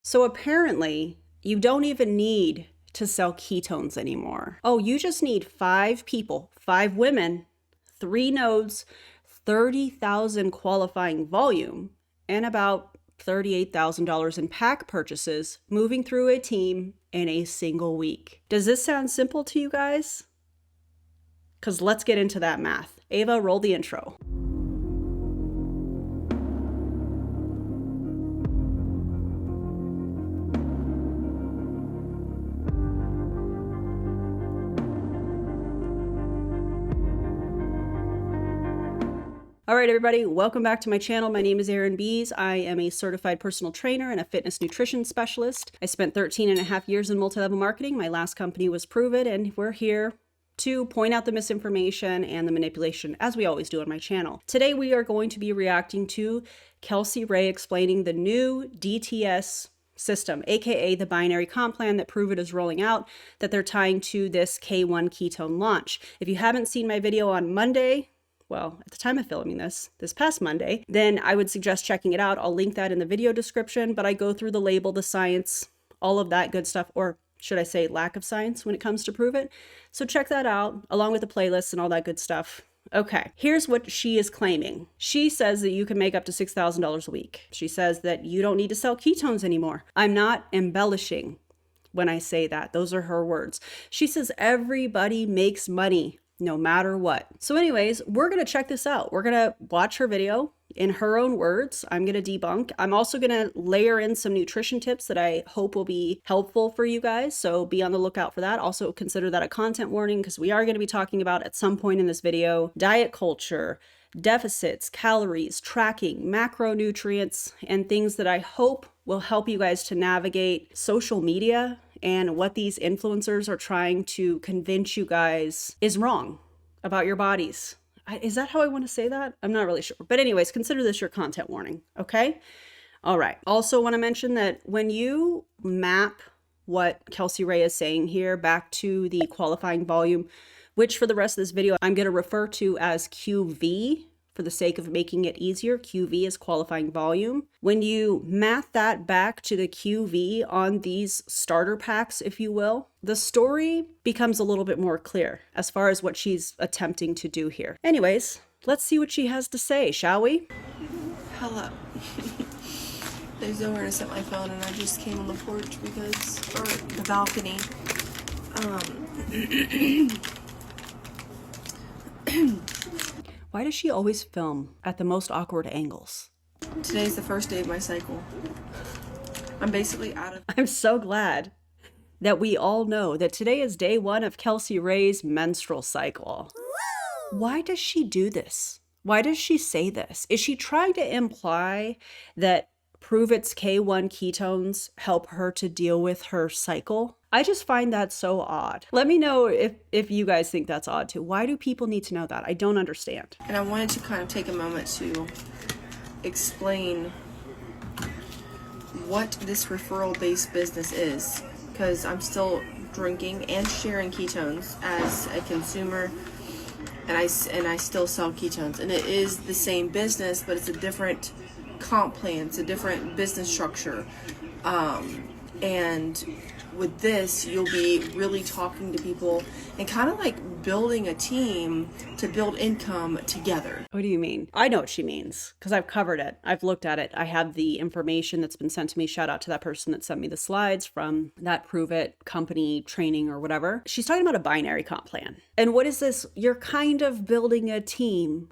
So apparently you don't even need to sell ketones anymore. Oh, you just need 5 people, 5 women, 3 nodes, 30,000 qualifying volume, and about $38,000 in pack purchases moving through a team in a single week. Does this sound simple to you guys? Because let's get into that math. Ava, roll the intro. All right, everybody, welcome back to my channel. My name is Erin Bies. I am a certified personal trainer and a fitness nutrition specialist. I spent 13.5 years in multi-level marketing. My last company was Pruvit, and we're here to point out the misinformation and the manipulation, as we always do on my channel. Today, we are going to be reacting to Kelsey Rhae explaining the new DTS system, aka the binary comp plan that Pruvit is rolling out, that they're tying to this K1 ketone launch. If you haven't seen my video on Monday, well, at the time of filming this past Monday, then I would suggest checking it out. I'll link that in the video description, but I go through the label, the science, all of that good stuff, or should I say lack of science when it comes to Pruvit. So check that out, along with the playlists and all that good stuff. Okay, here's what she is claiming. She says that you can make up to $6,000 a week. She says that you don't need to sell ketones anymore. I'm not embellishing when I say that. Those are her words. She says everybody makes money no matter what. So anyways, we're going to check this out. We're going to watch her video in her own words. I'm going to debunk. I'm also going to layer in some nutrition tips that I hope will be helpful for you guys. So be on the lookout for that. Also consider that a content warning, because we are going to be talking about at some point in this video, diet culture, deficits, calories, tracking, macronutrients, and things that I hope will help you guys to navigate social media and what these influencers are trying to convince you guys is wrong about your bodies. Is that how I want to say that? I'm not really sure. But anyways, consider this your content warning, okay? All right. Also want to mention that when you map what Kelsey Rhae is saying here back to the qualifying volume, which for the rest of this video, I'm going to refer to as QV, for the sake of making it easier. QV is qualifying volume. When you map that back to the QV on these starter packs, if you will, the story becomes a little bit more clear as far as what she's attempting to do here. Anyways, let's see what she has to say, shall we? Hello. There's nowhere to set my phone, and I just came on the porch or the balcony. Why does she always film at the most awkward angles? Today's the first day of my cycle. I'm basically out of... I'm so glad that we all know that today is day 1 of Kelsey Rhae's menstrual cycle. Why does she do this? Why does she say this? Is she trying to imply that Pruvit's K1 ketones help her to deal with her cycle? I just find that so odd. Let me know if you guys think that's odd too. Why do people need to know that? I don't understand. And I wanted to kind of take a moment to explain what this referral-based business is, because I'm still drinking and sharing ketones as a consumer, and I still sell ketones, and it is the same business, but it's a different comp plan. It's a different business structure, and with this, you'll be really talking to people and kind of like building a team to build income together. What do you mean? I know what she means because I've covered it. I've looked at it. I have the information that's been sent to me. Shout out to that person that sent me the slides from that Pruvit company training or whatever. She's talking about a binary comp plan. And what is this? You're kind of building a team.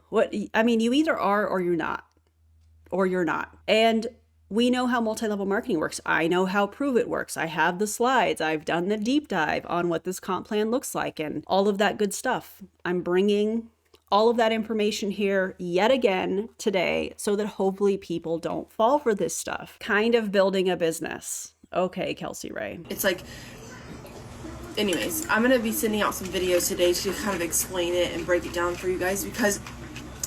I mean, you either are or you're not. Or you're not. And we know how multi-level marketing works. I know how Pruvit works. I have the slides. I've done the deep dive on what this comp plan looks like and all of that good stuff. I'm bringing all of that information here yet again today so that hopefully people don't fall for this stuff. Kind of building a business. Okay, Kelsey Rhae. It's like, anyways, I'm going to be sending out some videos today to kind of explain it and break it down for you guys, because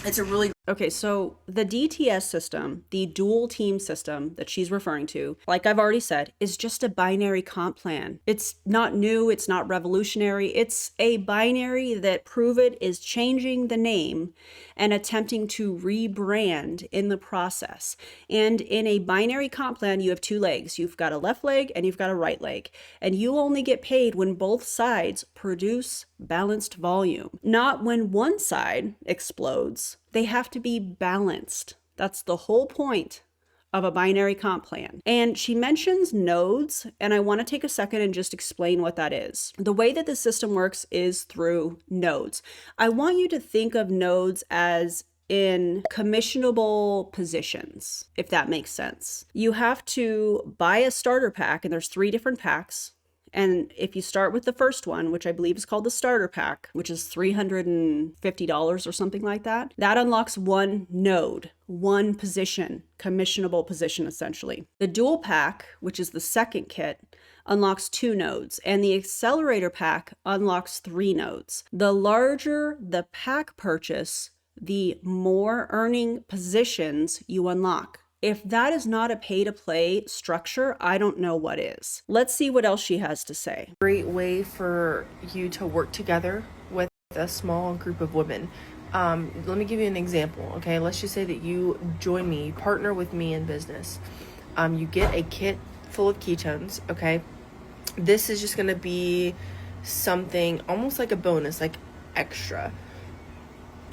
it's a really... Okay, so the DTS system, the dual team system that she's referring to, like I've already said, is just a binary comp plan. It's not new, it's not revolutionary. It's a binary that Pruvit is changing the name and attempting to rebrand in the process. And in a binary comp plan, you have two legs. You've got a left leg and you've got a right leg. And you only get paid when both sides produce balanced volume, not when one side explodes. They have to be balanced. That's the whole point of a binary comp plan. And she mentions nodes, and I want to take a second and just explain what that is. The way that the system works is through nodes. I want you to think of nodes as in commissionable positions, if that makes sense. You have to buy a starter pack, and there's 3 different packs. And if you start with the first one, which I believe is called the starter pack, which is $350 or something like that, that unlocks one node, one position, commissionable position essentially. The dual pack, which is the second kit, unlocks 2 nodes, and the accelerator pack unlocks 3 nodes. The larger the pack purchase, the more earning positions you unlock. If that is not a pay-to-play structure, I don't know what is. Let's see what else she has to say. Great way for you to work together with a small group of women. Let me give you an example, okay? Let's just say that you join me, you partner with me in business. You get a kit full of ketones, okay? This is just gonna be something almost like a bonus, like extra.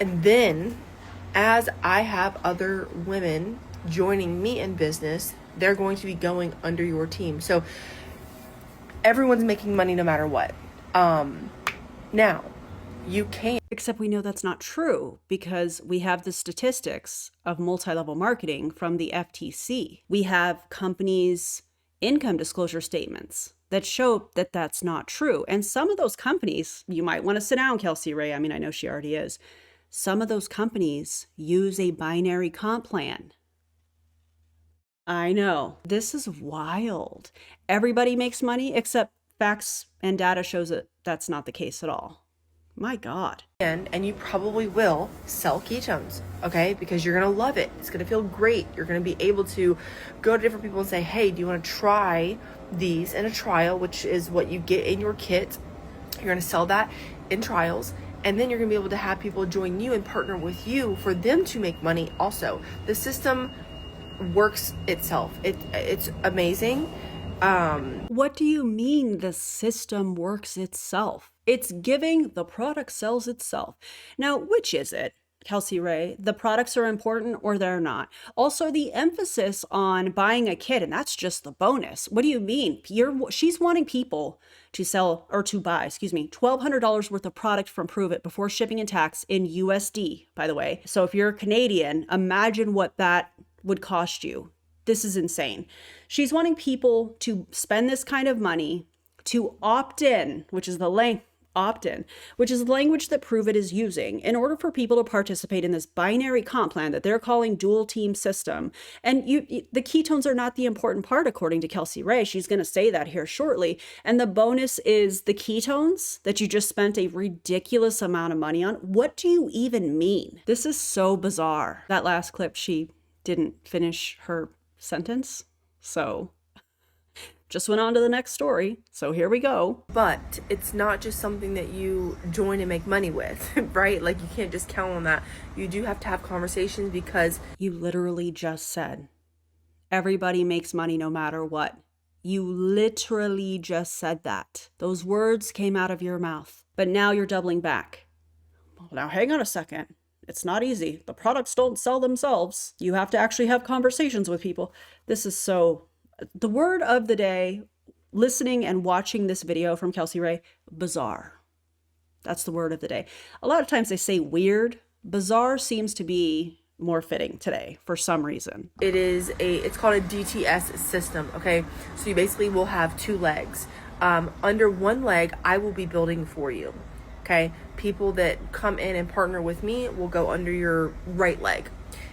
And then, as I have other women joining me in business, they're going to be going under your team. So everyone's making money no matter what. Now, you can. Except we know that's not true because we have the statistics of multi-level marketing from the FTC. We have companies' income disclosure statements that show that that's not true. And some of those companies, you might want to sit down, Kelsey Rhae. I mean, I know she already is. Some of those companies use a binary comp plan. I know. This is wild. Everybody makes money except facts and data shows that that's not the case at all. My God. And you probably will sell ketones, okay? Because you're going to love it. It's going to feel great. You're going to be able to go to different people and say, hey, do you want to try these in a trial, which is what you get in your kit. You're going to sell that in trials. And then you're going to be able to have people join you and partner with you for them to make money also. The system works itself. It's amazing. What do you mean the system works itself? It's giving, the product sells itself. Now, which is it, Kelsey Rhae? The products are important or they're not. Also, the emphasis on buying a kit, and that's just the bonus. What do you mean? She's wanting people to sell or to buy, $1,200 worth of product from Pruvit before shipping and tax in USD, by the way. So if you're Canadian, imagine what that would cost you. This is insane. She's wanting people to spend this kind of money to opt in, which is the language that Pruvit is using in order for people to participate in this binary comp plan that they're calling dual team system. And the ketones are not the important part, according to Kelsey Rhae. She's going to say that here shortly. And the bonus is the ketones that you just spent a ridiculous amount of money on. What do you even mean? This is so bizarre. That last clip, she didn't finish her sentence. So just went on to the next story. So here we go. But it's not just something that you join and make money with, right? Like you can't just count on that. You do have to have conversations because you literally just said everybody makes money no matter what. You literally just said that. Those words came out of your mouth. But now you're doubling back. Well, now hang on a second. It's not easy. The products don't sell themselves. You have to actually have conversations with people. This is so... The word of the day, listening and watching this video from Kelsey Rhae, bizarre. That's the word of the day. A lot of times they say weird. Bizarre seems to be more fitting today for some reason. It's called a DTS system, okay? So you basically will have 2 legs. Under one leg, I will be building for you, okay? People that come in and partner with me will go under your right leg.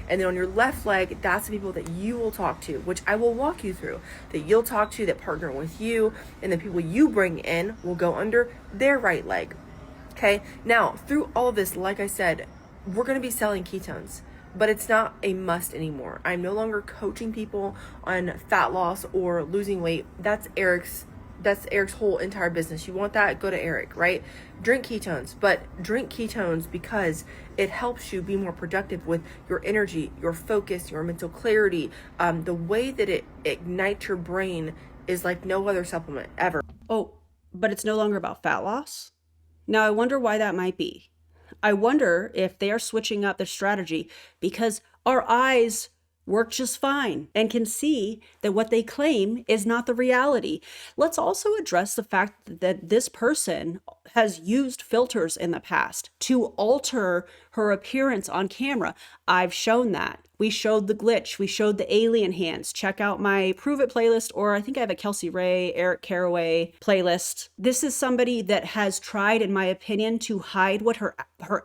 And then on your left leg, that's the people that you will talk to, which I will walk you through, that you'll talk to, that partner with you, and the people you bring in will go under their right leg. Okay? Now, through all of this, like I said, we're going to be selling ketones. but it's not a must anymore. I'm no longer coaching people on fat loss or losing weight. That's Eric's whole entire business. You want that, go to Eric, right? Drink ketones, but drink ketones because it helps you be more productive with your energy, your focus, your mental clarity. The way that it ignites your brain is like no other supplement ever. Oh, but it's no longer about fat loss? Now, I wonder why that might be. I wonder if they are switching up their strategy because our eyes work just fine and can see that what they claim is not the reality. Let's also address the fact that this person has used filters in the past to alter her appearance on camera. I've shown that. We showed the glitch. We showed the alien hands. Check out my Pruvit playlist, or I think I have a Kelsey Rhae, Eric Caraway playlist. This is somebody that has tried, in my opinion, to hide what her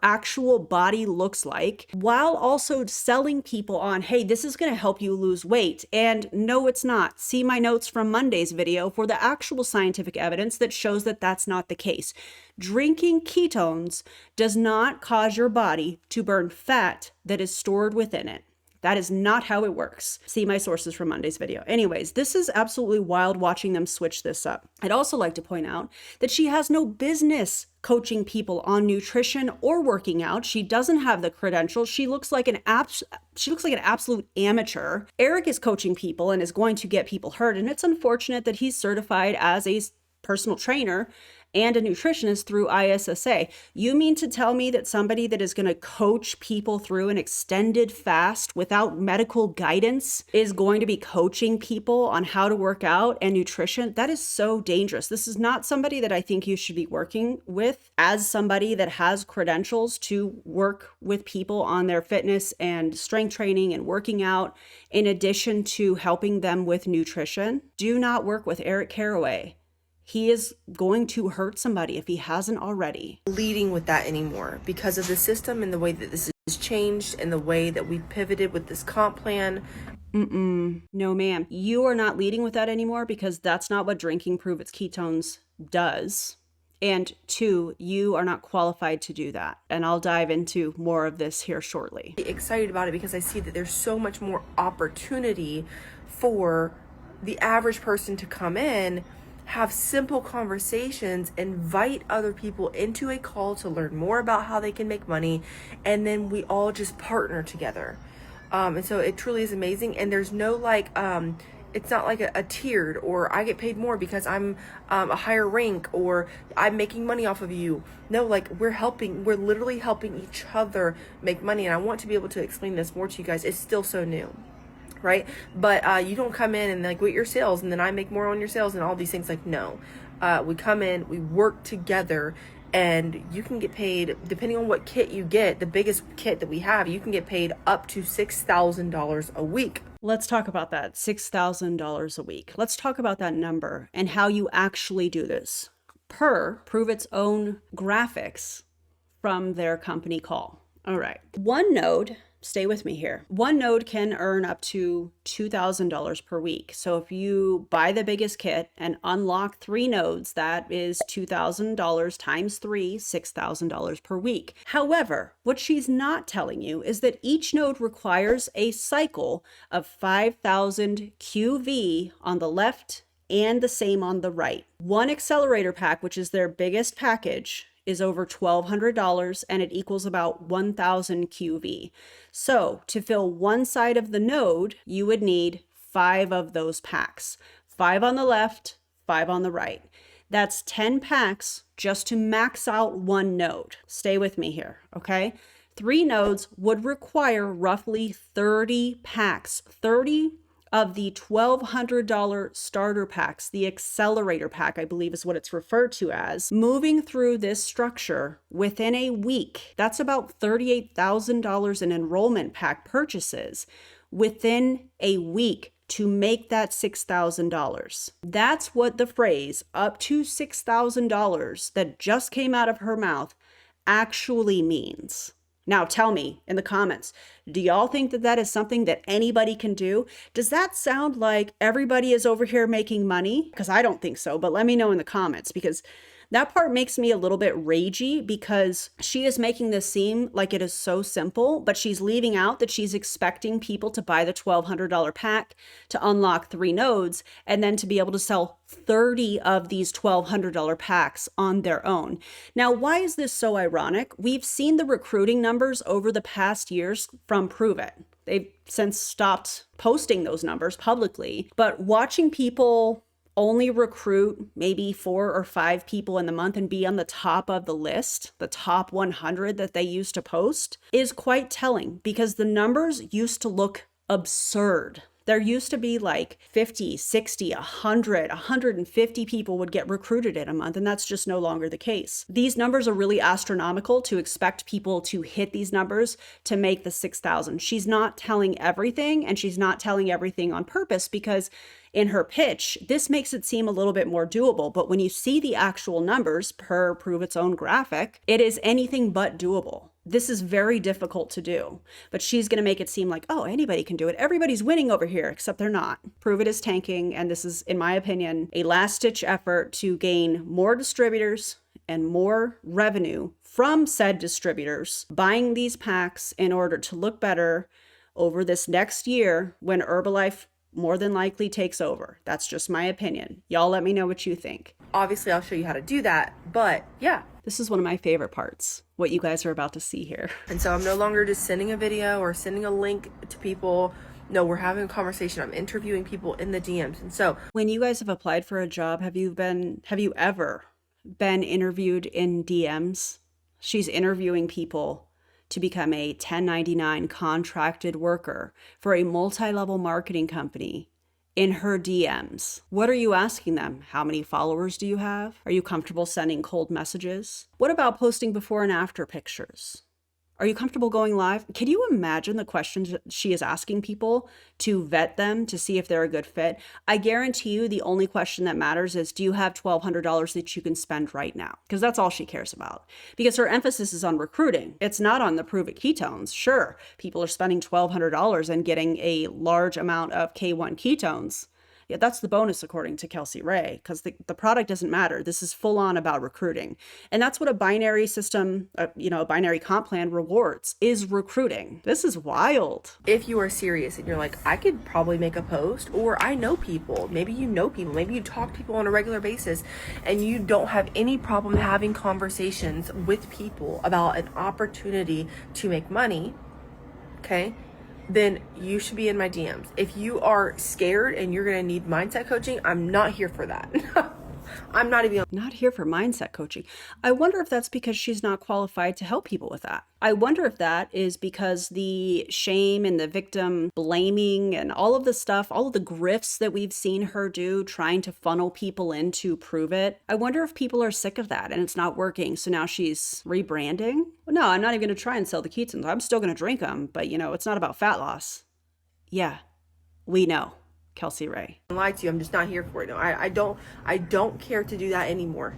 actual body looks like while also selling people on, hey, this is going to help you lose weight. And no, it's not. See my notes from Monday's video for the actual scientific evidence that shows that that's not the case. Drinking ketones does not cause your body to burn fat that is stored within it. That is not how it works. See my sources from Monday's video. Anyways, this is absolutely wild watching them switch this up. I'd also like to point out that she has no business coaching people on nutrition or working out. She doesn't have the credentials. She looks like an absolute amateur. Eric is coaching people and is going to get people hurt, and it's unfortunate that he's certified as a personal trainer and a nutritionist through ISSA. You mean to tell me that somebody that is going to coach people through an extended fast without medical guidance is going to be coaching people on how to work out and nutrition? That is so dangerous. This is not somebody that I think you should be working with as somebody that has credentials to work with people on their fitness and strength training and working out, in addition to helping them with nutrition. Do not work with Eric Caraway. He is going to hurt somebody if he hasn't already. Leading with that anymore because of the system and the way that this is changed and the way that we pivoted with this comp plan. No, ma'am. You are not leading with that anymore because that's not what drinking Pruvit's ketones does. And 2, you are not qualified to do that. And I'll dive into more of this here shortly. I'm excited about it because I see that there's so much more opportunity for the average person to come in, have simple conversations, invite other people into a call to learn more about how they can make money, and then we all just partner together. And so it truly is amazing. And there's no it's not like a tiered, or I get paid more because I'm a higher rank, or I'm making money off of you. No, like we're literally helping each other make money. And I want to be able to explain this more to you guys. It's still so new. Right? But you don't come in and like with your sales and then I make more on your sales and all these things. Like, no, we come in, we work together, and you can get paid depending on what kit you get. The biggest kit that we have, you can get paid up to $6,000 a week. Let's talk about that. $6,000 a week. Let's talk about that number and how you actually do this per Pruvit's own graphics from their company call. All right. One node, stay with me here. One node can earn up to $2,000 per week. So if you buy the biggest kit and unlock 3 nodes, that is $2,000 times 3, $6,000 per week. However, what she's not telling you is that each node requires a cycle of 5,000 QV on the left and the same on the right. One accelerator pack, which is their biggest package, is over $1,200 and it equals about 1,000 QV. So to fill one side of the node, you would need 5 of those packs. 5 on the left, 5 on the right. That's 10 packs just to max out one node. Stay with me here, okay? 3 nodes would require roughly 30 packs. 30 of the $1,200 starter packs, the accelerator pack, I believe is what it's referred to as, moving through this structure within a week. That's about $38,000 in enrollment pack purchases within a week to make that $6,000. That's what the phrase up to $6,000 that just came out of her mouth actually means. Now tell me in the comments, do y'all think that that is something that anybody can do? Does that sound like everybody is over here making money? Because I don't think so, but let me know in the comments, because That part makes me a little bit ragey because she is making this seem like it is so simple, but she's leaving out that she's expecting people to buy the $1,200 pack to unlock 3 nodes and then to be able to sell 30 of these $1,200 packs on their own. Now, why is this so ironic? We've seen the recruiting numbers over the past years from Pruvit. They've since stopped posting those numbers publicly, but watching people only recruit maybe 4 or 5 people in the month and be on the top of the list, the top 100 that they used to post, is quite telling because the numbers used to look absurd. There used to be like 50, 60, 100, 150 people would get recruited in a month, and that's just no longer the case. These numbers are really astronomical to expect people to hit these numbers to make the 6,000. She's not telling everything, and she's not telling everything on purpose because in her pitch, this makes it seem a little bit more doable. But when you see the actual numbers per Pruvit's own graphic, it is anything but doable. This is very difficult to do, but she's going to make it seem like, oh, anybody can do it. Everybody's winning over here, except they're not. Pruvit is tanking, and this is, in my opinion, a last-ditch effort to gain more distributors and more revenue from said distributors buying these packs in order to look better over this next year when Herbalife more than likely takes over. That's just my opinion. Y'all let me know what you think. Obviously, I'll show you how to do that, but yeah. This is one of my favorite parts, what you guys are about to see here. And so I'm no longer just sending a video or sending a link to people. No, we're having a conversation. I'm interviewing people in the DMs. And so when you guys have applied for a job, have you ever been interviewed in DMs? She's interviewing people to become a 1099 contracted worker for a multi-level marketing company in her DMs. What are you asking them? How many followers do you have? Are you comfortable sending cold messages? What about posting before and after pictures? Are you comfortable going live? Can you imagine the questions that she is asking people to vet them to see if they're a good fit? I guarantee you the only question that matters is, do you have $1,200 that you can spend right now? Because that's all she cares about. Because her emphasis is on recruiting. It's not on the Pruvit ketones. Sure, people are spending $1,200 and getting a large amount of K1 ketones. Yeah, that's the bonus according to Kelsey Rhae, because the product doesn't matter. This is full on about recruiting. And that's what a binary system, a binary comp plan rewards, is recruiting. This is wild. if you are serious and you're like, I could probably make a post, or I know people, maybe you know people, maybe you talk to people on a regular basis and you don't have any problem having conversations with people about an opportunity to make money, okay, then you should be in my DMs. If you are scared and you're going to need mindset coaching, I'm not here for that. I'm not even not here for mindset coaching. I wonder if that's because she's not qualified to help people with that. I wonder if that is because the shame and the victim blaming and all of the stuff, all of the grifts that we've seen her do trying to funnel people into Pruvit. I wonder if people are sick of that and it's not working. So now she's rebranding. No, I'm not even going to try and sell the ketones. I'm still going to drink them, but it's not about fat loss. Yeah, we know. Kelsey Rhae. lie to you. I'm just not here for it. No, I don't care to do that anymore.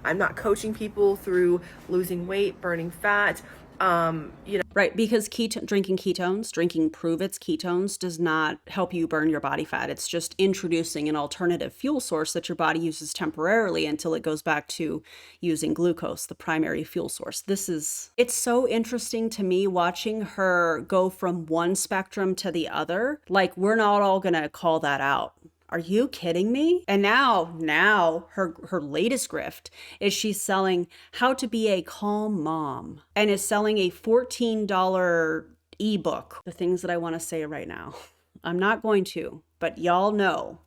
I'm not coaching people through losing weight, burning fat. Right, because drinking Pruvit's ketones does not help you burn your body fat. It's just introducing an alternative fuel source that your body uses temporarily until it goes back to using glucose, the primary fuel source. It's so interesting to me watching her go from one spectrum to the other. Like, we're not all gonna call that out. Are you kidding me? And now her latest grift is she's selling How to Be a Calm Mom and is selling a $14 ebook. The things that I want to say right now. I'm not going to, but y'all know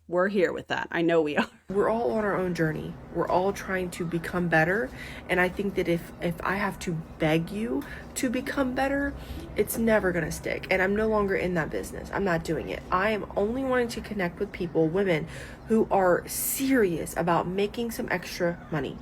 we're here with that. I know we are. We're all on our own journey. We're all trying to become better. And I think that if I have to beg you to become better, it's never going to stick. And I'm no longer in that business. I'm not doing it. I am only wanting to connect with people, women, who are serious about making some extra money.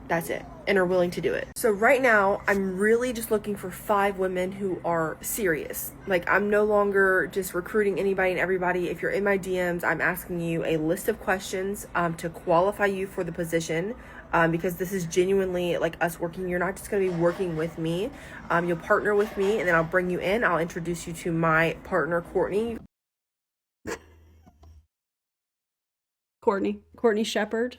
That's it. And are willing to do it. So right now, I'm really just looking for 5 women who are serious. Like, I'm no longer just recruiting anybody and everybody. If you're in my DMs, I'm asking you a list of questions to qualify you for the position. Because this is genuinely like us working. You're not just going to be working with me. You'll partner with me, and then I'll bring you in. I'll introduce you to my partner, Courtney. Courtney Shepherd.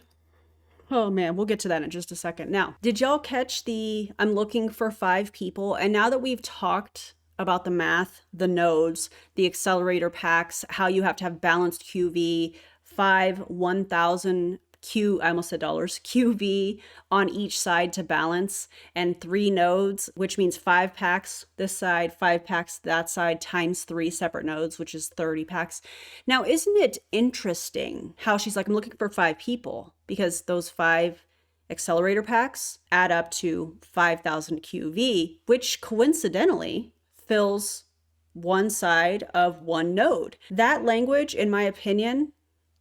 Oh man, we'll get to that in just a second. Now, did y'all catch the I'm looking for 5 people? And now that we've talked about the math, the nodes, the accelerator packs, how you have to have balanced QV, 1,000 I almost said dollars, QV on each side to balance, and 3 nodes, which means 5 packs this side, 5 packs that side, times 3 separate nodes, which is 30 packs. Now, isn't it interesting how she's like, I'm looking for 5 people, because those 5 accelerator packs add up to 5,000 QV, which coincidentally fills one side of one node. That language, in my opinion,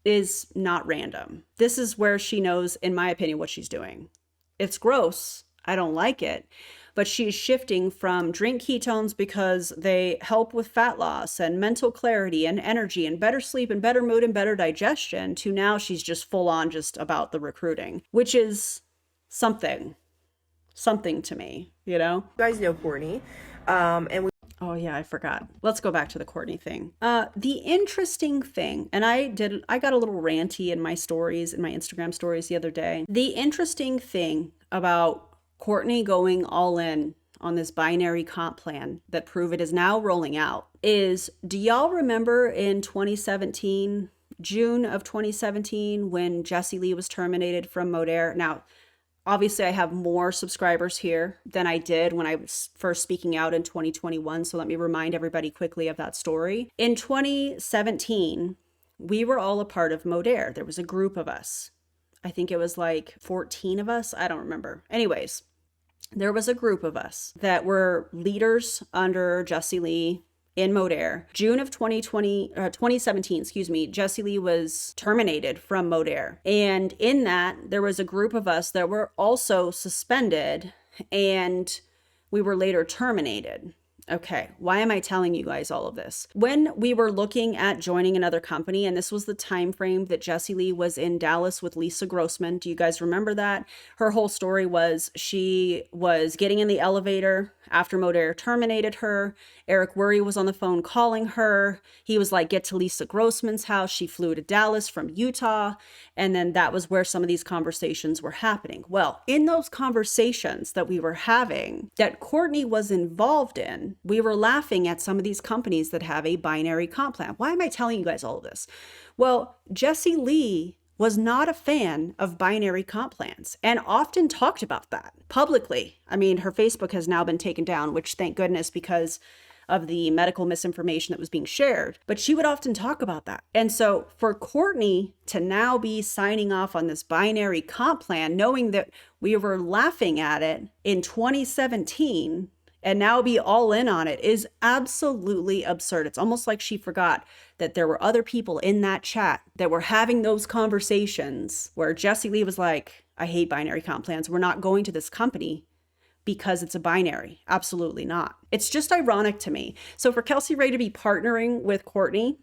is not random. This is where she knows, in my opinion, what she's doing. It's gross. I don't like it. But she's shifting from drink ketones because they help with fat loss and mental clarity and energy and better sleep and better mood and better digestion, to now she's just full on just about the recruiting, which is something to me, you know? You guys know Courtney. And we Oh yeah, I forgot. Let's go back to the Courtney thing. The interesting thing, and I got a little ranty in my stories, in my Instagram stories the other day. The interesting thing about Courtney going all in on this binary comp plan that Pruvit is now rolling out is, do y'all remember in 2017, June of 2017, when Jessie Lee was terminated from Modere? Now, obviously, I have more subscribers here than I did when I was first speaking out in 2021. So let me remind everybody quickly of that story. In 2017, we were all a part of Modere. There was a group of us. I think it was like 14 of us. I don't remember. Anyways, there was a group of us that were leaders under Jessie Lee in Modere. June of 2017, Jessie Lee was terminated from Modere. And in that, there was a group of us that were also suspended, and we were later terminated. Okay, why am I telling you guys all of this? When we were looking at joining another company, and this was the time frame that Jessie Lee was in Dallas with Lisa Grossman. Do you guys remember that? Her whole story was she was getting in the elevator after Modere terminated her. Eric Worre was on the phone calling her. He was like, get to Lisa Grossman's house. She flew to Dallas from Utah. And then that was where some of these conversations were happening. Well, in those conversations that we were having, that Courtney was involved in, we were laughing at some of these companies that have a binary comp plan. Why am I telling you guys all of this? Well, Jessie Lee was not a fan of binary comp plans and often talked about that publicly. I mean, her Facebook has now been taken down, which thank goodness, because of the medical misinformation that was being shared. But she would often talk about that. And so for Courtney to now be signing off on this binary comp plan, knowing that we were laughing at it in 2017, and now be all in on it, is absolutely absurd. It's almost like she forgot that there were other people in that chat that were having those conversations where Jessie Lee was like, I hate binary comp plans. We're not going to this company because it's a binary. Absolutely not. It's just ironic to me. So for Kelsey Rhae to be partnering with Courtney,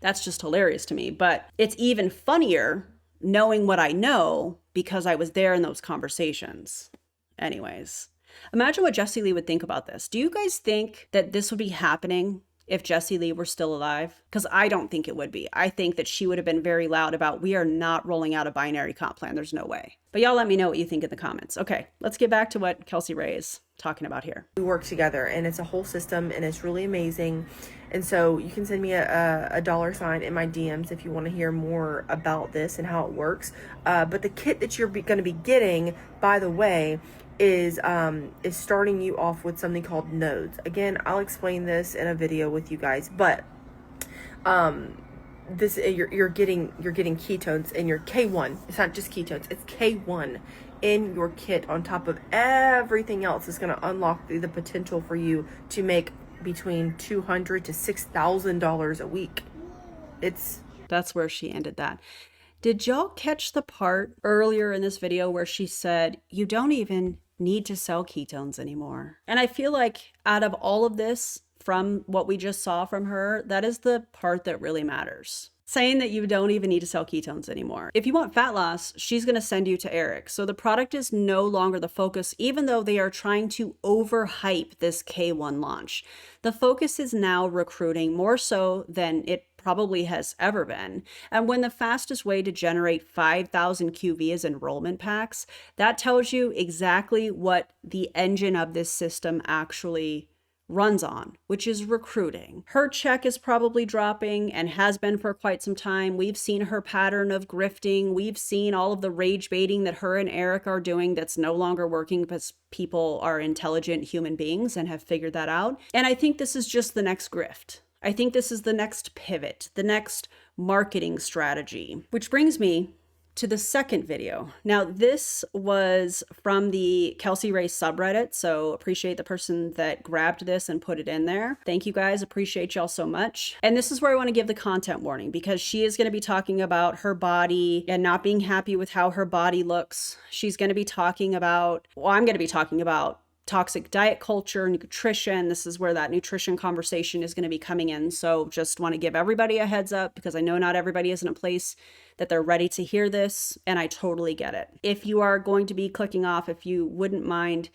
that's just hilarious to me. But it's even funnier knowing what I know because I was there in those conversations. Anyways, imagine what Jessie Lee would think about this. Do you guys think that this would be happening if Jessie Lee were still alive? Because I don't think it would be. I think that she would have been very loud about, we are not rolling out a binary comp plan. There's no way. But y'all let me know what you think in the comments. Okay, let's get back to what Kelsey Rhae is talking about here. We work together, and it's a whole system, and it's really amazing. And so you can send me a $sign in my DMs if you want to hear more about this and how it works. But the kit that you're going to be getting, by the way, is starting you off with something called nodes. Again, I'll explain this in a video with you guys, but this you're getting ketones in your K1. It's not just ketones, it's K1 in your kit on top of everything else. It's going to unlock the potential for you to make between $200 to $6,000 a week. That's where she ended that. Did y'all catch the part earlier in this video where she said, you don't even need to sell ketones anymore? And I feel like out of all of this, from what we just saw from her, that is the part that really matters. Saying that you don't even need to sell ketones anymore. If you want fat loss, she's going to send you to Eric. So the product is no longer the focus, even though they are trying to overhype this K1 launch. The focus is now recruiting more so than it probably has ever been. And when the fastest way to generate 5,000 QV is enrollment packs, that tells you exactly what the engine of this system actually runs on, which is recruiting. Her check is probably dropping and has been for quite some time. We've seen her pattern of grifting. We've seen all of the rage baiting that her and Eric are doing that's no longer working because people are intelligent human beings and have figured that out. And I think this is just the next grift. I think this is the next pivot, the next marketing strategy, which brings me to the second video. Now, this was from the Kelsey Rhae subreddit, so appreciate the person that grabbed this and put it in there. Thank you guys, appreciate y'all so much. And this is where I want to give the content warning, because she is going to be talking about her body and not being happy with how her body looks. She's going to be talking about, well, I'm going to be talking about toxic diet culture, nutrition. This is where that nutrition conversation is going to be coming in. So just want to give everybody a heads up, because I know not everybody is in a place that they're ready to hear this, and I totally get it. If you are going to be clicking off, if you wouldn't mind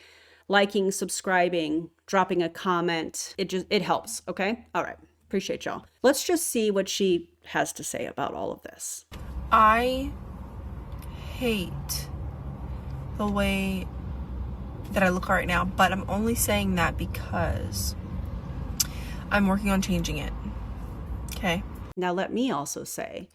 liking, subscribing, dropping a comment, it helps, okay? All right, appreciate y'all. Let's just see what she has to say about all of this. I hate the way that I look right now, but I'm only saying that because I'm working on changing it. Okay. Now let me also say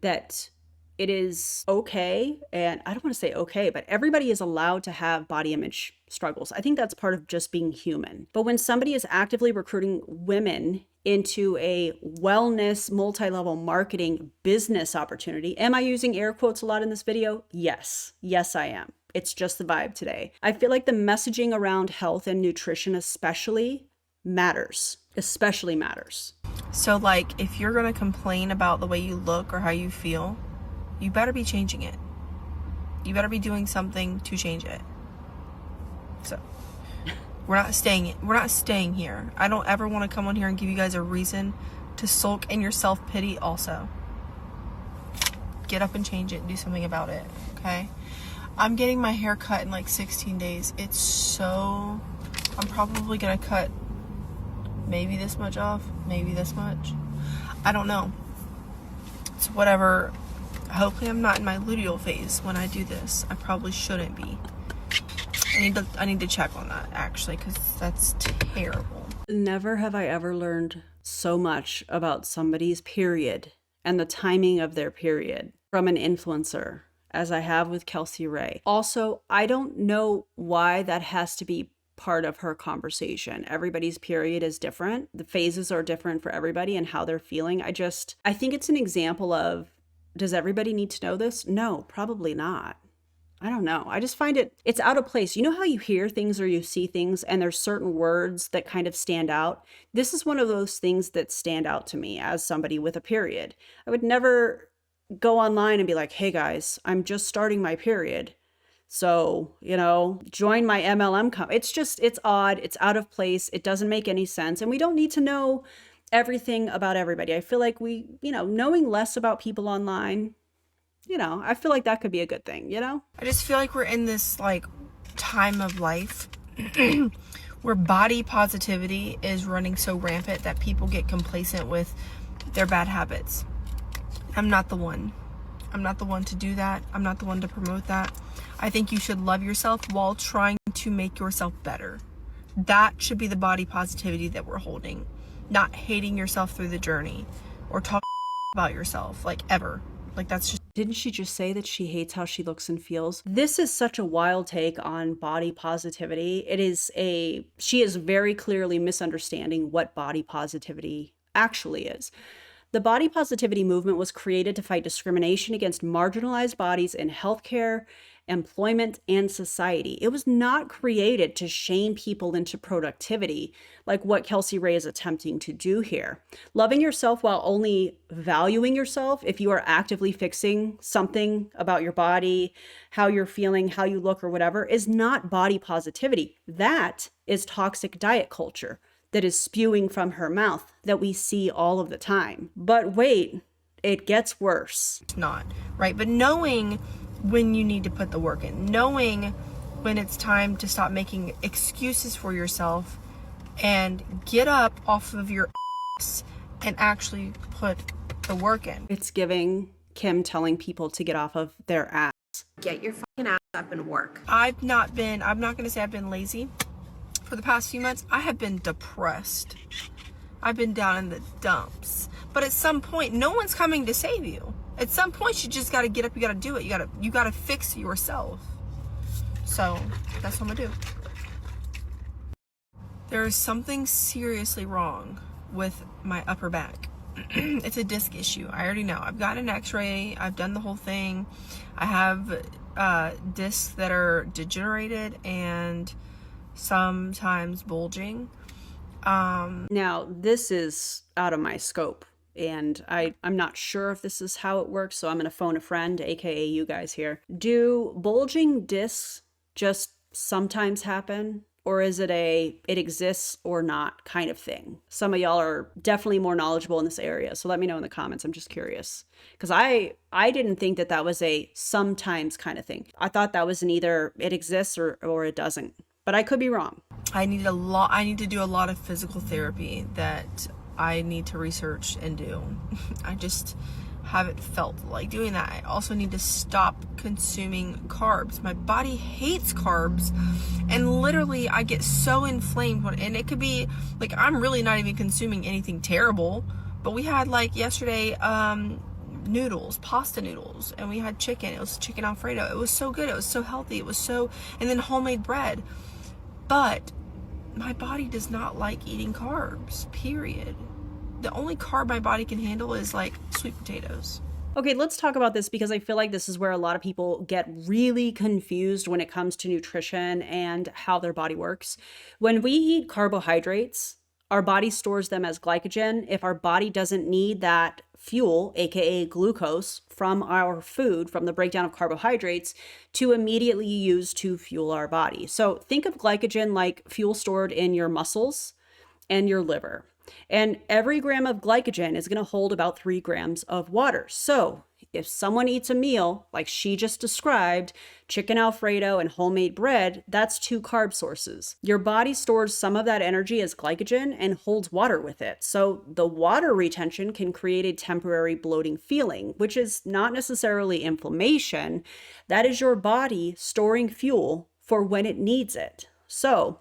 that it is okay, and I don't want to say okay, but everybody is allowed to have body image struggles. I think that's part of just being human. But when somebody is actively recruiting women into a wellness, multi-level marketing business opportunity, am I using air quotes a lot in this video? Yes. Yes, I am. It's just the vibe today. I feel like the messaging around health and nutrition especially matters. So like, if you're going to complain about the way you look or how you feel, you better be changing it. You better be doing something to change it. So we're not staying here. I don't ever want to come on here and give you guys a reason to sulk in your self-pity also. Get up and change it and do something about it, okay? I'm getting my hair cut in like 16 days. I'm probably gonna cut maybe this much off, maybe this much. I don't know. It's whatever. Hopefully I'm not in my luteal phase when I do this. I probably shouldn't be. I need to check on that actually, because that's terrible. Never have I ever learned so much about somebody's period and the timing of their period from an influencer as I have with Kelsey Rhae. Also, I don't know why that has to be part of her conversation. Everybody's period is different. The phases are different for everybody and how they're feeling. I think it's an example of, does everybody need to know this? No, probably not. I don't know. I just find it's out of place. You know how you hear things or you see things and there's certain words that kind of stand out? This is one of those things that stand out to me as somebody with a period. I would never go online and be like, hey guys, I'm just starting my period. So, join my MLM it's odd. It's out of place. It doesn't make any sense. And we don't need to know everything about everybody. I feel like knowing less about people online, I feel like that could be a good thing, I just feel like we're in this like time of life where body positivity is running so rampant that people get complacent with their bad habits. I'm not the one. I'm not the one to do that. I'm not the one to promote that. I think you should love yourself while trying to make yourself better. That should be the body positivity that we're holding. Not hating yourself through the journey or talking about yourself, like ever. Like that's just... Didn't she just say that she hates how she looks and feels? This is such a wild take on body positivity. She is very clearly misunderstanding what body positivity actually is. The body positivity movement was created to fight discrimination against marginalized bodies in healthcare, employment, and society. It was not created to shame people into productivity like what Kelsey Rhae is attempting to do here. Loving yourself while only valuing yourself, if you are actively fixing something about your body, how you're feeling, how you look, or whatever, is not body positivity. That is toxic diet culture that is spewing from her mouth that we see all of the time. But wait, it gets worse. It's not, right? But knowing when you need to put the work in, knowing when it's time to stop making excuses for yourself and get up off of your ass and actually put the work in. It's giving Kim telling people to get off of their ass. Get your fucking ass up and work. I'm not going to say I've been lazy. For the past few months, I have been depressed. I've been down in the dumps. But at some point, no one's coming to save you. At some point, you just got to get up, you got to do it. You got to fix yourself. So, that's what I'm going to do. There is something seriously wrong with my upper back. It's a disc issue. I already know. I've got an x-ray. I've done the whole thing. I have discs that are degenerated and sometimes bulging. Now, this is out of my scope, and I'm not sure if this is how it works, so I'm going to phone a friend, aka you guys here. Do bulging discs just sometimes happen? Or is it it exists or not kind of thing? Some of y'all are definitely more knowledgeable in this area, so let me know in the comments. I'm just curious. Because I didn't think that was a sometimes kind of thing. I thought that was an either it exists or it doesn't. But I could be wrong. I need to do a lot of physical therapy that I need to research and do. I just haven't felt like doing that. I also need to stop consuming carbs. My body hates carbs, and literally I get so inflamed and it could be like I'm really not even consuming anything terrible, but we had like yesterday noodles, pasta noodles, and we had chicken. It was chicken Alfredo. It was so good. It was so healthy. And then homemade bread. But my body does not like eating carbs, period. The only carb my body can handle is like sweet potatoes. Okay, let's talk about this because I feel like this is where a lot of people get really confused when it comes to nutrition and how their body works. When we eat carbohydrates, our body stores them as glycogen. If our body doesn't need that fuel, aka glucose, from our food, from the breakdown of carbohydrates, to immediately use to fuel our body. So think of glycogen like fuel stored in your muscles and your liver. And every gram of glycogen is going to hold about 3 grams of water. So if someone eats a meal like she just described, chicken Alfredo and homemade bread, that's 2 carb sources. Your body stores some of that energy as glycogen and holds water with it. So the water retention can create a temporary bloating feeling, which is not necessarily inflammation. That is your body storing fuel for when it needs it. So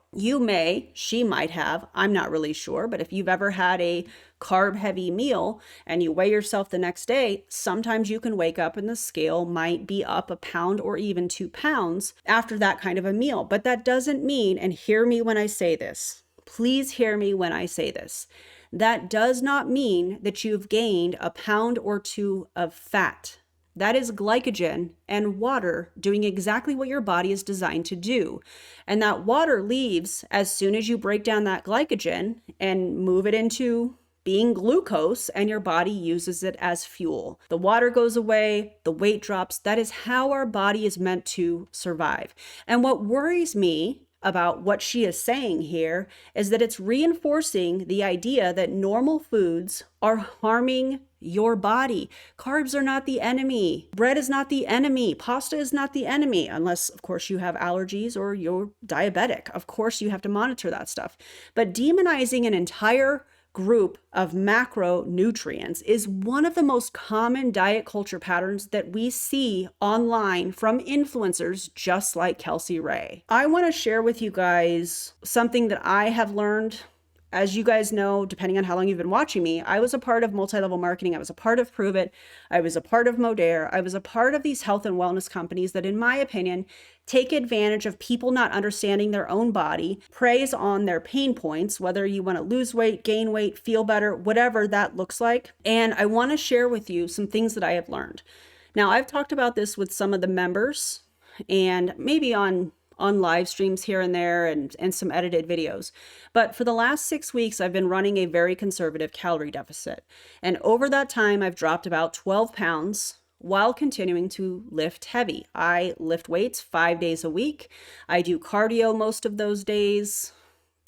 she might have, I'm not really sure, but if you've ever had a carb heavy meal and you weigh yourself the next day, sometimes you can wake up and the scale might be up 1 pound or even 2 pounds after that kind of a meal. But that doesn't mean, and hear me when I say this, please hear me when I say this, that does not mean that you've gained 1 pound or 2 of fat. That is glycogen and water doing exactly what your body is designed to do. And that water leaves as soon as you break down that glycogen and move it into being glucose, and your body uses it as fuel. The water goes away, the weight drops. That is how our body is meant to survive. And what worries me about what she is saying here is that it's reinforcing the idea that normal foods are harming your body. Carbs are not the enemy. Bread is not the enemy. Pasta is not the enemy, unless, of course, you have allergies or you're diabetic. Of course, you have to monitor that stuff. But demonizing an entire group of macronutrients is one of the most common diet culture patterns that we see online from influencers just like Kelsey Rhae. I want to share with you guys something that I have learned. As you guys know, depending on how long you've been watching me, I was a part of multi-level marketing. I was a part of Pruvit. I was a part of Modere. I was a part of these health and wellness companies that, in my opinion, take advantage of people not understanding their own body, preys on their pain points, whether you want to lose weight, gain weight, feel better, whatever that looks like. And I want to share with you some things that I have learned. Now, I've talked about this with some of the members and maybe on live streams here and there and some edited videos. But for the last 6 weeks, I've been running a very conservative calorie deficit. And over that time, I've dropped about 12 pounds while continuing to lift heavy. I lift weights 5 days a week. I do cardio most of those days.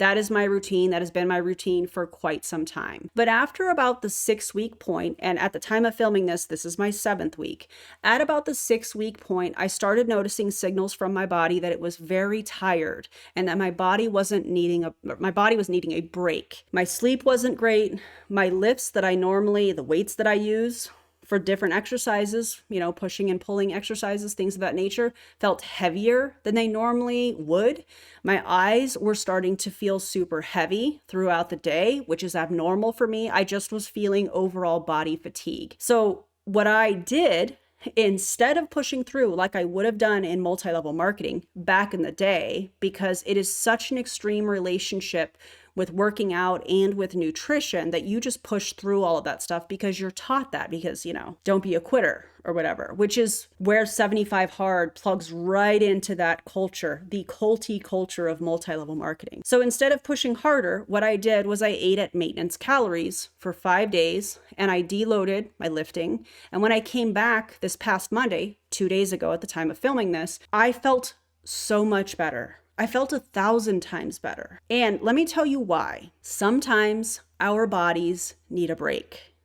That is my routine. That has been my routine for quite some time. But after about the 6-week point, and at the time of filming this, this is my 7th week. At about the 6-week point, I started noticing signals from my body that it was very tired and that my body was needing a break. My sleep wasn't great. My lifts the weights that I use for different exercises, pushing and pulling exercises, things of that nature, felt heavier than they normally would. My eyes were starting to feel super heavy throughout the day, which is abnormal for me. I just was feeling overall body fatigue. So what I did, instead of pushing through like I would have done in multi-level marketing back in the day, because it is such an extreme relationship with working out and with nutrition that you just push through all of that stuff because you're taught that, because, don't be a quitter or whatever, which is where 75 Hard plugs right into that culture, the culty culture of multi-level marketing. So instead of pushing harder, what I did was I ate at maintenance calories for 5 days and I deloaded my lifting. And when I came back this past Monday, 2 days ago at the time of filming this, I felt so much better. I felt 1,000 times better. And let me tell you why. Sometimes our bodies need a break.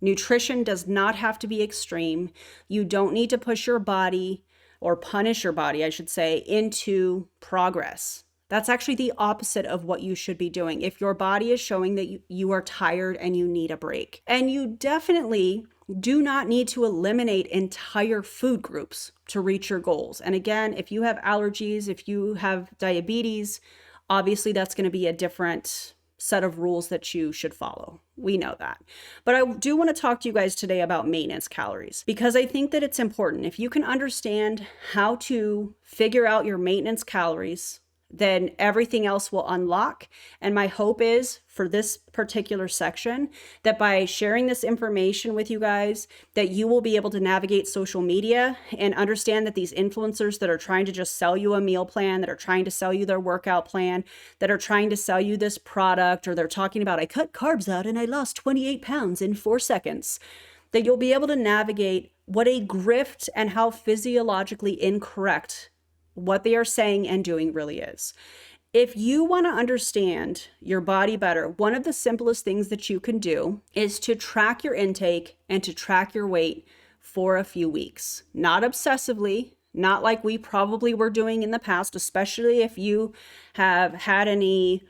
Nutrition does not have to be extreme. You don't need to push your body, or punish your body, I should say, into progress. That's actually the opposite of what you should be doing. If your body is showing that you are tired and you need a break. And you definitely do not need to eliminate entire food groups to reach your goals. And again, if you have allergies, if you have diabetes, obviously that's going to be a different set of rules that you should follow. We know that. But I do want to talk to you guys today about maintenance calories, because I think that it's important. If you can understand how to figure out your maintenance calories, then everything else will unlock. And my hope is for this particular section that by sharing this information with you guys, that you will be able to navigate social media and understand that these influencers that are trying to just sell you a meal plan, that are trying to sell you their workout plan, that are trying to sell you this product, or they're talking about, I cut carbs out and I lost 28 pounds in 4 seconds, that you'll be able to navigate what a grift and how physiologically incorrect what they are saying and doing really is. If you want to understand your body better, one of the simplest things that you can do is to track your intake and to track your weight for a few weeks. Not obsessively, not like we probably were doing in the past, especially if you have had any,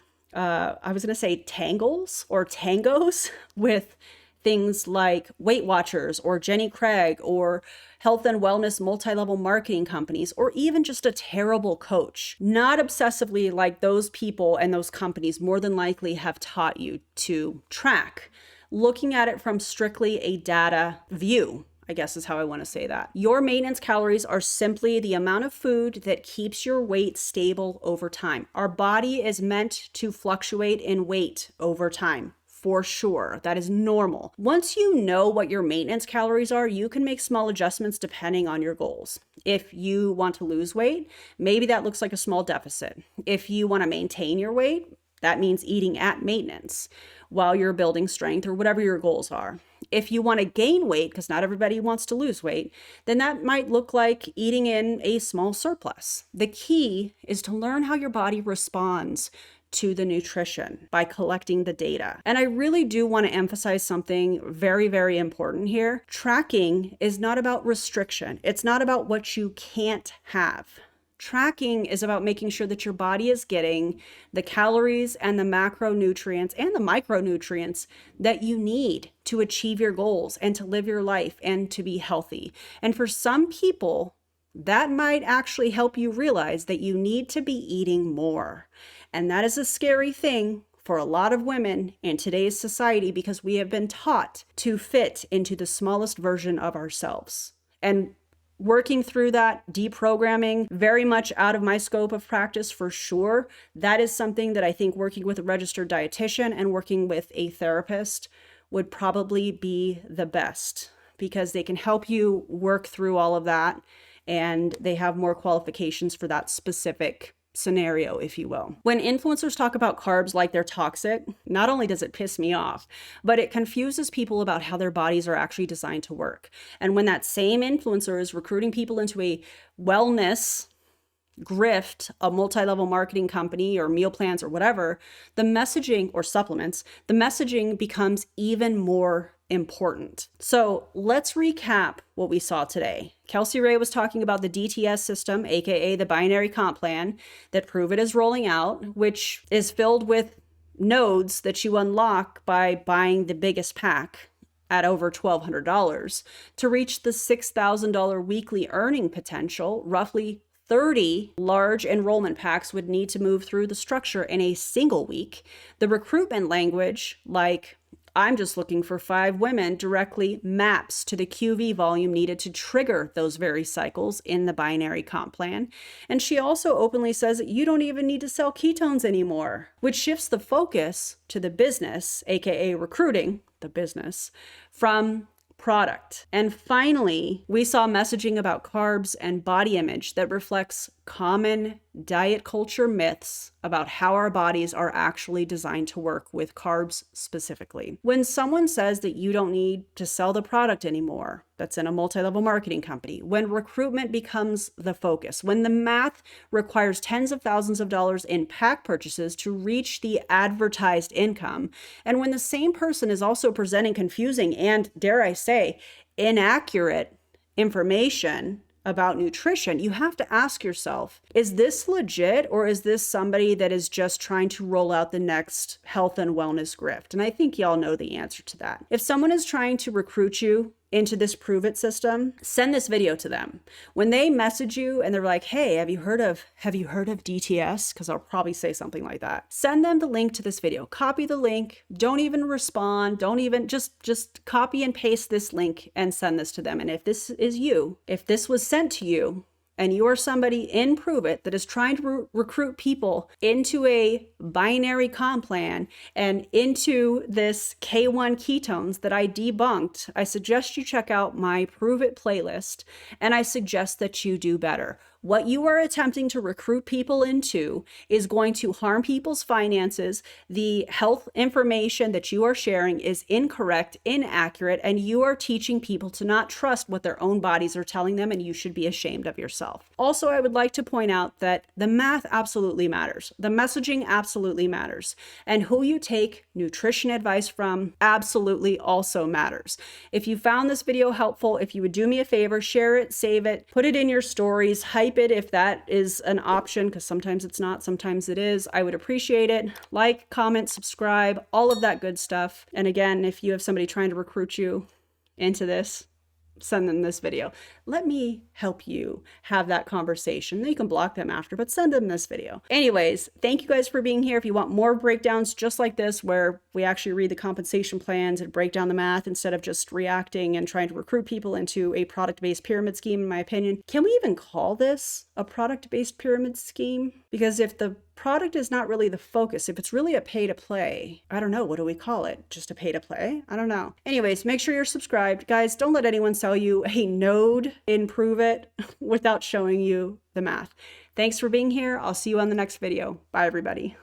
tangles or tangos with things like Weight Watchers or Jenny Craig or health and wellness multi-level marketing companies, or even just a terrible coach. Not obsessively like those people and those companies more than likely have taught you to track. Looking at it from strictly a data view, I guess is how I want to say that. Your maintenance calories are simply the amount of food that keeps your weight stable over time. Our body is meant to fluctuate in weight over time. For sure. That is normal. Once you know what your maintenance calories are, you can make small adjustments depending on your goals. If you want to lose weight, maybe that looks like a small deficit. If you want to maintain your weight, that means eating at maintenance while you're building strength or whatever your goals are. If you want to gain weight, because not everybody wants to lose weight, then that might look like eating in a small surplus. The key is to learn how your body responds to the nutrition by collecting the data. And I really do want to emphasize something very, very important here. Tracking is not about restriction. It's not about what you can't have. Tracking is about making sure that your body is getting the calories and the macronutrients and the micronutrients that you need to achieve your goals and to live your life and to be healthy. And for some people, that might actually help you realize that you need to be eating more. And that is a scary thing for a lot of women in today's society, because we have been taught to fit into the smallest version of ourselves. And working through that, deprogramming, very much out of my scope of practice for sure. That is something that I think working with a registered dietitian and working with a therapist would probably be the best, because they can help you work through all of that, and they have more qualifications for that specific scenario, if you will. When influencers talk about carbs like they're toxic, not only does it piss me off, but it confuses people about how their bodies are actually designed to work. And when that same influencer is recruiting people into a wellness grift a multi-level marketing company or meal plans or whatever, the messaging or supplements, the messaging becomes even more important. So let's recap what we saw today. Kelsey Rhae was talking about the DTS system, aka the binary comp plan that Pruvit is rolling out, which is filled with nodes that you unlock by buying the biggest pack at over $1,200 to reach the $6,000 weekly earning potential. Roughly 30 large enrollment packs would need to move through the structure in a single week. The recruitment language, like I'm just looking for 5 women, directly maps to the QV volume needed to trigger those very cycles in the binary comp plan. And she also openly says that you don't even need to sell ketones anymore, which shifts the focus to the business, aka recruiting the business, from product. And finally, we saw messaging about carbs and body image that reflects common diet culture myths about how our bodies are actually designed to work with carbs specifically. When someone says that you don't need to sell the product anymore, that's in a multi-level marketing company, when recruitment becomes the focus, when the math requires tens of thousands of dollars in pack purchases to reach the advertised income, and when the same person is also presenting confusing and, dare I say, inaccurate information about nutrition, you have to ask yourself, is this legit, or is this somebody that is just trying to roll out the next health and wellness grift? And I think y'all know the answer to that. If someone is trying to recruit you into this Pruvit system, send this video to them. When they message you and they're like, hey, have you heard of DTS? Because I'll probably say something like that. Send them the link to this video. Copy the link. Don't even respond. Don't even just copy and paste this link and send this to them. And if this is you, if this was sent to you, and you are somebody in Pruvit that is trying to recruit people into a binary comp plan and into this K1 ketones that I debunked, I suggest you check out my Pruvit playlist, and I suggest that you do better. What you are attempting to recruit people into is going to harm people's finances. The health information that you are sharing is incorrect, inaccurate, and you are teaching people to not trust what their own bodies are telling them, and you should be ashamed of yourself. Also, I would like to point out that the math absolutely matters. The messaging absolutely matters. And who you take nutrition advice from absolutely also matters. If you found this video helpful, if you would do me a favor, share it, save it, put it in your stories, hype it if that is an option, because sometimes it's not, sometimes it is. I would appreciate it. Like, comment, subscribe, all of that good stuff. And again, if you have somebody trying to recruit you into this, send them this video. Let me help you have that conversation. Then you can block them after, but send them this video. Anyways, thank you guys for being here. If you want more breakdowns just like this, where we actually read the compensation plans and break down the math instead of just reacting and trying to recruit people into a product-based pyramid scheme, in my opinion, can we even call this a product-based pyramid scheme? Because if the product is not really the focus, if it's really a pay to play, I don't know, what do we call it? Just a pay to play? I don't know. Anyways, make sure you're subscribed. Guys, don't let anyone sell you a node in Pruvit without showing you the math. Thanks for being here. I'll see you on the next video. Bye, everybody.